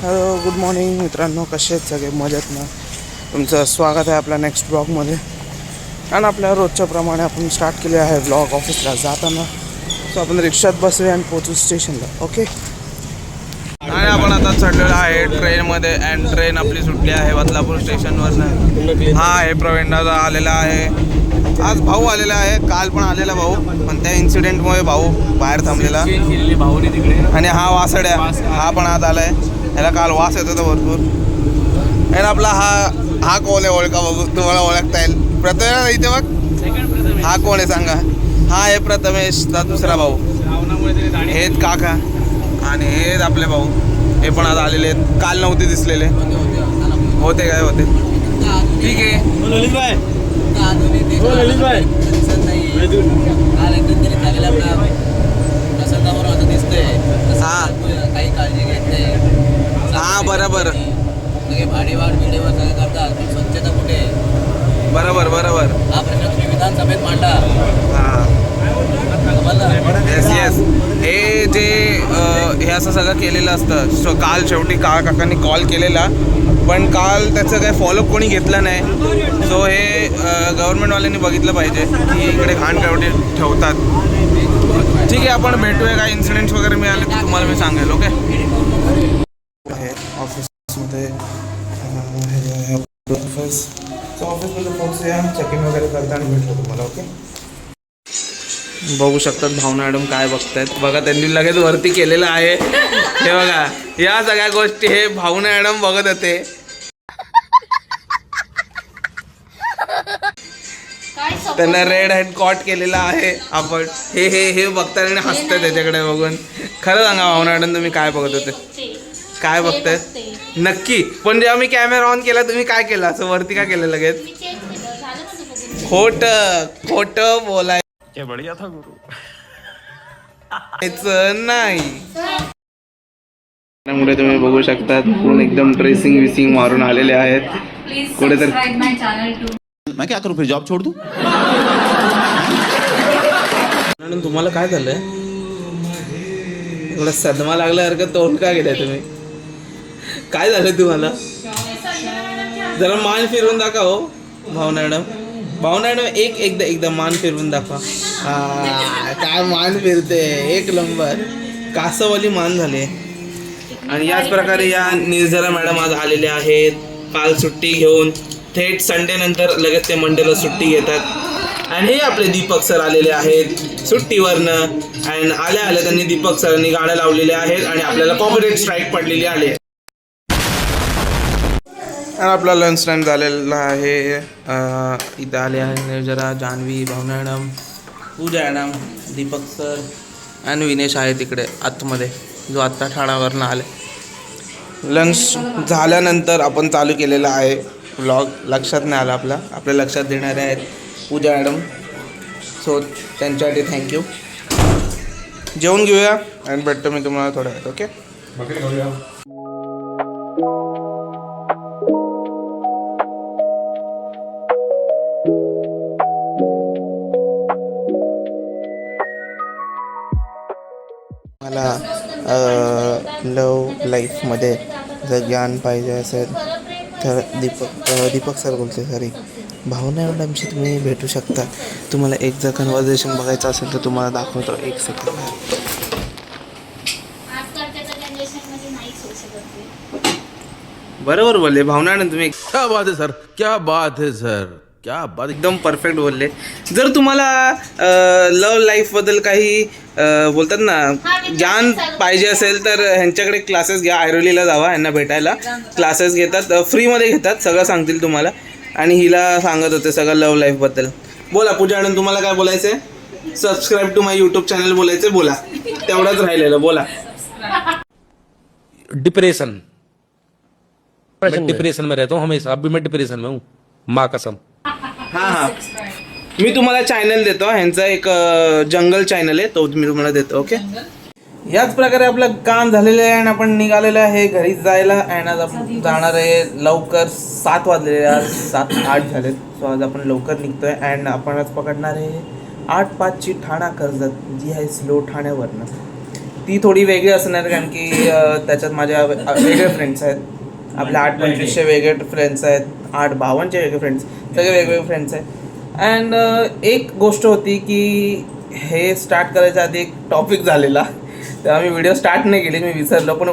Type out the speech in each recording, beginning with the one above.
Hello good morning मित्रांनो, कसे आहेत सगळे? मजेत ना? तुमचं स्वागत आहे आपल्या नेक्स्ट ब्लॉगमध्ये. आणि आपल्या रोजच्याप्रमाणे आपण स्टार्ट केले आहे ब्लॉग ऑफिसला जाताना. सो आपण रिक्षात बसूया आणि पोचू स्टेशनला. ओके. आणि आपण आता चढलेलो आहे ट्रेनमध्ये अँड ट्रेन आपली सुटली आहे बदलापूर स्टेशनवरनं. हा आहे प्रवीण दादा आलेला आहे. आज भाऊ आलेला आहे, काल पण आलेला भाऊ, पण त्या इन्सिडेंटमुळे भाऊ बाहेर थांबलेला. आणि हा वासड्या हा पण आज आलाय. ह्याला काल वास येत होता भरपूर. आणि आपला हा कोण आहे ओळखा बघू, तुम्हाला ओळखता येईल. प्रथमेश इथे बघ, हा कोण आहे सांगा? हा आहे प्रथमेशचा दुसरा भाऊ. हेच काका आणि हेच आपले भाऊ. हे पण आज आलेले आहेत, काल नव्हते दिसलेले. होते काय होते? ठीक आहे. हा बरोबर. भाडीवाढ वेळेवर सगळं करतात, स्वच्छता कुठे? बरोबर बरोबर. हा प्रश्न तुम्ही विधानसभेत मांडा. हां येस येस. हे जे हे असं सगळं केलेलं असतं. सो काल शेवटी काकांनी कॉल केलेला, पण काल त्याचं काही फॉलोअप कोणी घेतलं नाही. सो हे गव्हर्नमेंटवाल्यांनी बघितलं पाहिजे की इकडे घाण केवढी ठेवतात. ठीक आहे, आपण भेटूया. काही इन्सिडेंट्स वगैरे मिळाले तर तुम्हाला मी सांगेल. ओके. ऑफिसमध्ये ऑफिस सो ऑफिसमध्ये पोहोचूया, चेक इन वगैरे करताना भेटलो तुम्हाला. ओके. बघू शकतात भावना मॅडम काय बघतायत बघा. त्यांनी लगेच वरती केलेलं आहे. हे बघा, या सगळ्या गोष्टी हे भावना मॅडम बघत होते. त्यांना रेड हँड कॉट केलेला आहे आपण. हे हे हे बघताय आणि हसताय त्याच्याकडे बघून. खरं सांगा भावना मॅडम, तुम्ही काय बघत होते? काय बघताय नक्की? पण जेव्हा मी कॅमेरा ऑन केला तुम्ही काय केलं? असं वरती काय केलं लगेच? खोट खोट बोलाय बढिया था गुरु नाही. त्यामुळे तुम्ही बघू शकता एकदम ड्रेसिंग विसिंग मारून आलेले आहेत कुठेतरी. मैं क्या करूं, फिर जॉब छोड़ दूं? तुम्हाला काय झालंय? थोडा सदमा लागल्यासारखं तोंड का गेलाय तुम्ही? काय झालं तुम्हाला? जरा मान फिरवून दाखवा हो भावना मॅडम. भावना मॅडम एकदा मान फिरवून दाखवा. हा काय मान फिरते, एक नंबर. कासवाली मान झाली. आणि याच प्रकारे या निर्जरा मॅडम आज आलेले आहेत काल सुट्टी घेऊन. थेट संडे नंतर लगेच ते मंडेला सुट्टी घेतात. आणि हे आपले दीपक सर आलेले आहेत सुट्टीवरनं. अँड आल्या त्यांनी दीपक सरांनी गाड्या लावलेल्या आहेत आणि आपल्याला कॉपीराइट स्ट्राईक पडलेली आहे. आपला लंच टाईम झालेला आहे. इथं आले आहे निर्जरा, जान्हवी, भावना मॅडम, पूजा मॅडम, दीपक सर आणि विनेश आहे तिकडे आतमध्ये, जो आत्ता ठाण्यावरनं आले. लंच झाल्यानंतर आपण चालू केलेला आहे व्लॉग. लक्षात नाही आला आपल्या लक्षात देणारे आहेत पूजा मॅडम. सो त्यांच्यासाठी थँक्यू. जेवून घेऊया आणि भेटतो मी तुम्हाला थोड्या वेळात. ओके. मला लव लाईफमध्ये जर ज्ञान पाहिजे असेल तर दीपक सर बोलते, सॉरी भावना मॅडमशी तुम्ही भेटू शकता. तुम्हाला एक जर कन्व्हर्सेशन बघायचं असेल तर तुम्हाला दाखवतो. एक सेकंड. बरोबर बोलले भावना मॅडम तुम्ही. क्या बात है सर, क्या बात है सर, क्या बात. एकदम परफेक्ट बोलले. जर तुम्हाला लव्ह लाईफबद्दल काही बोलतात ना ज्ञान पाहिजे असेल तर ह्यांच्याकडे क्लासेस घ्या. ऐरोलीला जावा, ह्यांना भेटायला. क्लासेस घेतात, फ्रीमध्ये घेतात, सगळं सांगतील तुम्हाला. आणि हिला सांगत होते सगळं लव्ह लाईफबद्दल. बोला पूजा मॅडम, तुम्हाला काय बोलायचं आहे? Subscribe to my YouTube channel बोलायचं. बोला, तेवढंच राहिलेलं. बोला. डिप्रेशन में रहता हूँ हमेशा. अभी मैं डिप्रेशन में हूँ, माँ कसम. हां मी तुम्हाला चॅनल देतो. ह्यांचा एक जंगल चॅनल आहे, तो मी तुम्हाला देतो. ओके. याच प्रकारे आपलं काम झालेलं आहे आणि आपण निघालेलं आहे घरी जायला. आणि आज आपण जाणार आहे लवकर. 7 वाजलेले, आज 7-8 झालेत. सो आज आपण लवकर निघतोय. अँड आपण आज पकडणार आहे 8-5ची ठाणा कर्जत, जी आहे स्लो ठाण्यावरनं. ती थोडी वेगळी असणार कारण की त्याच्यात माझ्या वेगळे फ्रेंड्स आहेत. आपल्या 8-25चे वेगळे फ्रेंड्स आहेत, 8-52चे वेगळे फ्रेंड्स, सगळे वेगवेगळे फ्रेंड्स आहेत. अँड एक गोष्ट होती की हे स्टार्ट करायच्या आधी एक टॉपिक झालेला, तेव्हा मी व्हिडिओ स्टार्ट नाही केली, मी विसरलो. पण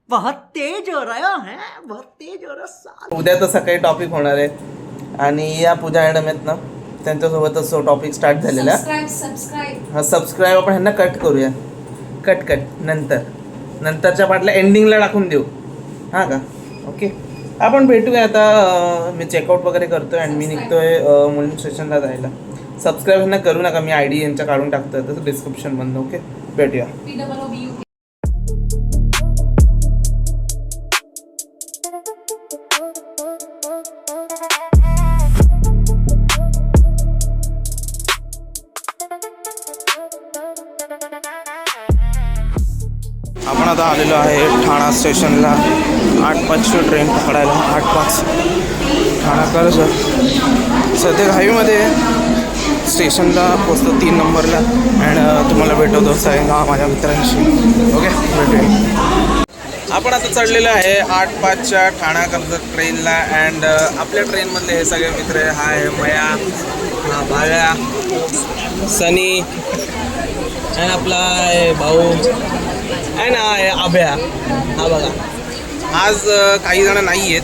बहुत तेज हो रहा है, बहुत तेज हो रहा. उद्या तर सकाळी टॉपिक होणार आहे आणि या पूजा मॅडम आहेत ना, त्यांच्यासोबतच तो टॉपिक स्टार्ट झालेला. हा सबस्क्राईब आपण ह्यांना कट करूया, कट नंतरच्या पार्टला एंडिंगला टाकून देऊ, हां का? ओके, आपण भेटूया आता. मी चेकआउट वगैरे करतोय आणि मी निघतोय मुलीं स्टेशनला जायला. सबस्क्राईब ह्यांना करू नका, मी ID यांच्या काढून टाकतोय तसं डिस्क्रिप्शनमधून. ओके, भेटूया. आपण आता आलेलो आहे ठाणा स्टेशनला. 8:05ची ट्रेन पकडायला. 8:05 ठाणा कर्जत. सध्या घाईमध्ये स्टेशनला पोचतो 3 नंबरला. अँड तुम्हाला भेटवतो सायंगा माझ्या मित्रांशी. ओके, भेटूया. आपण आता चढलेलो आहे 8:05च्या ठाणा कर्जत ट्रेनला. अँड आपल्या ट्रेनमधले हे सगळे मित्र आहे. हा आहे मया, हा भाव्या, सनी अँड आपला आहे भाऊ आहे ना, आहे अभ्या. हा बघा, आज काही जण नाही आहेत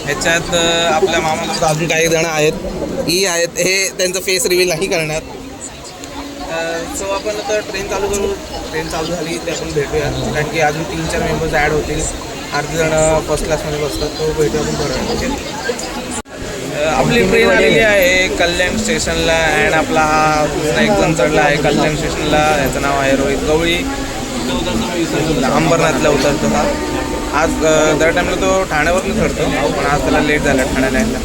ह्याच्यात. आपल्या मामासोबत अजून काही जण आहेत, ही आहेत. हे त्यांचं फेस रिव्हील नाही करणार. सो आपण आता ट्रेन चालू करू. ट्रेन चालू झाली ते आपण भेटूया, कारण की अजून 3-4 मेंबर्स ॲड होतील. अर्धे जण फर्स्ट क्लासमध्ये बसतात, तो भेटूया आपण बरोबर. ओके, आपली ट्रेन आलेली आहे कल्याण स्टेशनला. अँड आपला हा दुसरा एक जण चढला आहे कल्याण स्टेशनला. याचं नाव आहे रोहित गवळी. अंबरनाथला उतरतो हा. आज दर टाईमला तो ठाण्यावरनं चढतो, पण आज त्याला लेट झाला ठाण्याला यायला.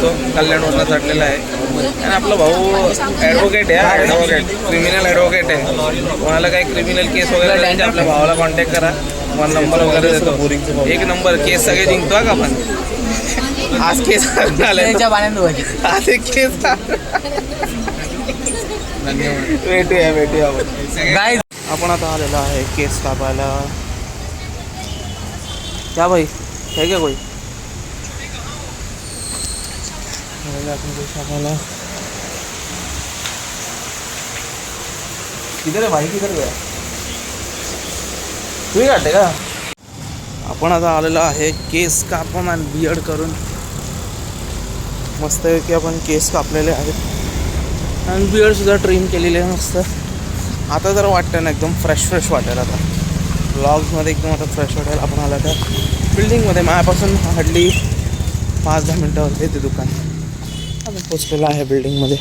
तो कल्याणवरनं चढलेला आहे. आणि आपला भाऊ ॲडव्होकेट आहे, क्रिमिनल ॲडव्होकेट आहे. कोणाला काही क्रिमिनल केस वगैरे त्यांच्या आपल्या भावाला कॉन्टॅक्ट करा, मला नंबर वगैरे देतो. 1 नंबर केस सगळे जिंकतो का आपण. आज केस आलाय, आज एक केस. भेटूया आपण. आपण आता आलेलो आहे केस कापायला. क्या भाई है क्या कोई? आपण केस कापायला. किधर है भाई, किधर गया? तू ही काटते का? आपण आता आलेलो आहे केस कापून आणि बियर्ड करून. मस्त आहे की आपण केस कापलेले आहेत आणि बियर्डसुद्धा ट्रिम केलेले आहे मस्त. आता जर वाटतं ना एकदम फ्रेश वाटेल. आता ब्लॉग्समध्ये एकदम आता फ्रेश वाटेल. आपण आला त्या बिल्डिंगमध्ये. माझ्यापासून हार्डली 5-10 मिनटावरती ते दुकान आपण पोचलेलं आहे बिल्डिंगमध्ये.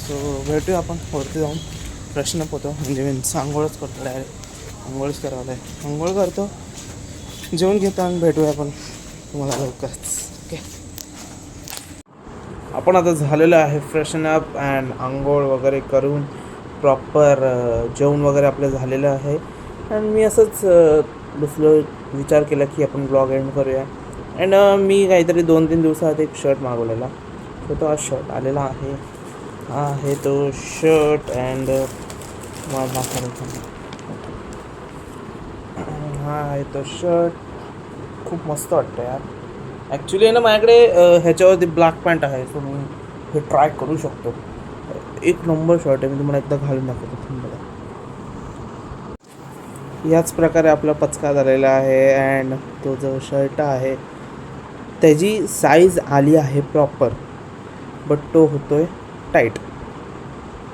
सो भेटूया आपण वरती जाऊन. प्रश्न पोहतो म्हणजे मी आंघोळच करतो डायरेक्ट. आंघोळच करावं आहे. आंघोळ करतो, जेवण घेतो आणि भेटूया आपण तुम्हाला लवकरच. ओके, आपण आता झालेलं आहे फ्रेशन अप अँड आंघोळ वगैरे करून प्रॉपर जेवण वगैरे आपलं झालेलं आहे. अँड मी असंच बसलो, विचार केला की आपण ब्लॉग एंड करूया. अँड मी काहीतरी 2-3 दिवसात एक शर्ट मागवलेला, तो आज शर्ट आलेला आहे. हा आहे तो शर्ट. अँड हा आहे तो शर्ट. खूप मस्त वाटतं यार. ॲक्च्युली आहे ना माझ्याकडे ह्याच्यावरती ब्लॅक पॅन्ट आहे, सो मी हे ट्राय करू शकतो. 1 नंबर शर्ट आहे. मी तुम्हाला एकदा घालून दाखवतो बघा. याच प्रकारे आपला पचका झालेला आहे. अँड तो जो शर्ट आहे त्याची साईज आली आहे प्रॉपर, बट तो होतो आहे टाईट.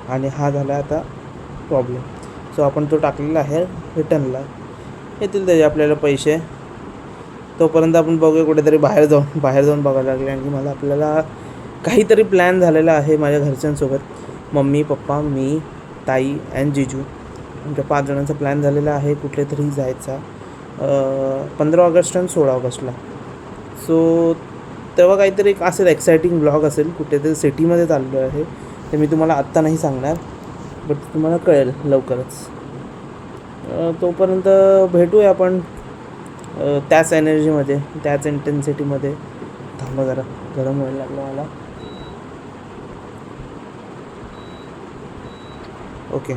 आणि हा झाला आता प्रॉब्लेम. सो आपण तो टाकलेला आहे रिटर्नला. येतील त्याचे आपल्याला पैसे. तोपर्यंत आपण बघूया कुठेतरी बाहेर जाऊन बघायला लागले. आणि मला आपल्याला काहीतरी प्लॅन झालेला आहे माझ्या घरच्यांसोबत. मम्मी, पप्पा, मी, ताई अँड जिजू, आमच्या 5 जणांचा प्लॅन झालेला आहे कुठे तरी जायचा 15 ऑगस्ट आणि 16 ऑगस्टला. सो तेव्हा काहीतरी एक असेल एक्सायटिंग ब्लॉग असेल. कुठेतरी सिटीमध्ये चाललो आहे ते मी तुम्हाला आत्ता नाही सांगणार, बट तुम्हाला कळेल लवकरच. तोपर्यंत भेटूया आपण त्याच एनर्जीमध्ये, त्याच इंटेन्सिटीमध्ये. थांबा जरा, गरम व्हायला लागलं मला. ओके,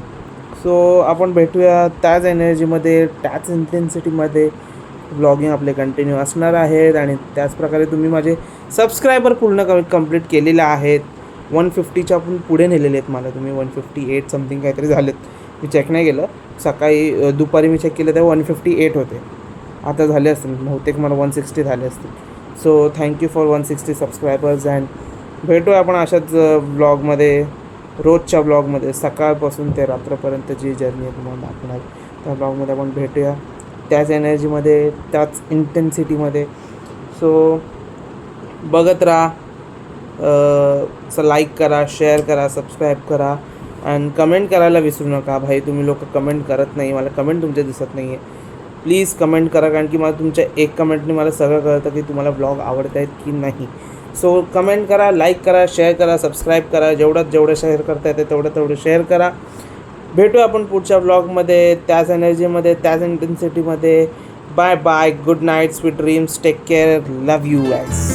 सो आपण भेटूया त्याच एनर्जीमध्ये, त्याच इंटेन्सिटीमध्ये ब्लॉगिंग आपले कंटिन्यू असणार आहेत. आणि त्याचप्रकारे तुम्ही माझे सबस्क्रायबर पूर्ण कंप्लीट केलेले आहेत. 150च्या पण पुढे नेलेले आहेत मला तुम्ही. 158 समथिंग काहीतरी झालेत, मी चेक नाही केलं. सकाळी दुपारी मी चेक केलं तेव्हा 158 होते. आता झाले असतील बहुतेक, मला 160 झाले असतील. So thank you for 160 subscribers. And भेटूया आपण अशाच ब्लॉगमध्ये, रोजच्या ब्लॉगमध्ये, सकाळपासून ते रात्रपर्यंतची जर्नी आहे तुम्हाला दाखवणार. त्या ब्लॉगमध्ये आपण भेटूया त्याच एनर्जीमध्ये, त्याच इंटेन्सिटीमध्ये. सो बघत राहा. लाईक करा, शेअर करा, सबस्क्राईब करा आणि कमेंट करायला विसरू नका. भाई तुम्ही लोक कमेंट करत नाही, मला कमेंट तुमचे दिसत नाही आहे. प्लीज कमेंट करा, कारण की मला तुमच्या एक कमेंटने मला सगळं कळतं की तुम्हाला ब्लॉग आवडत आहेत की नाही. सो कमेंट करा, लाईक करा, शेअर करा, सबस्क्राईब करा. जेवढं शेअर करता येते तेवढं शेअर करा. भेटूया आपण पुढच्या ब्लॉगमध्ये, त्याच एनर्जीमध्ये, त्याच इंटेन्सिटीमध्ये. Bye bye, good night, sweet dreams, take care, love you guys.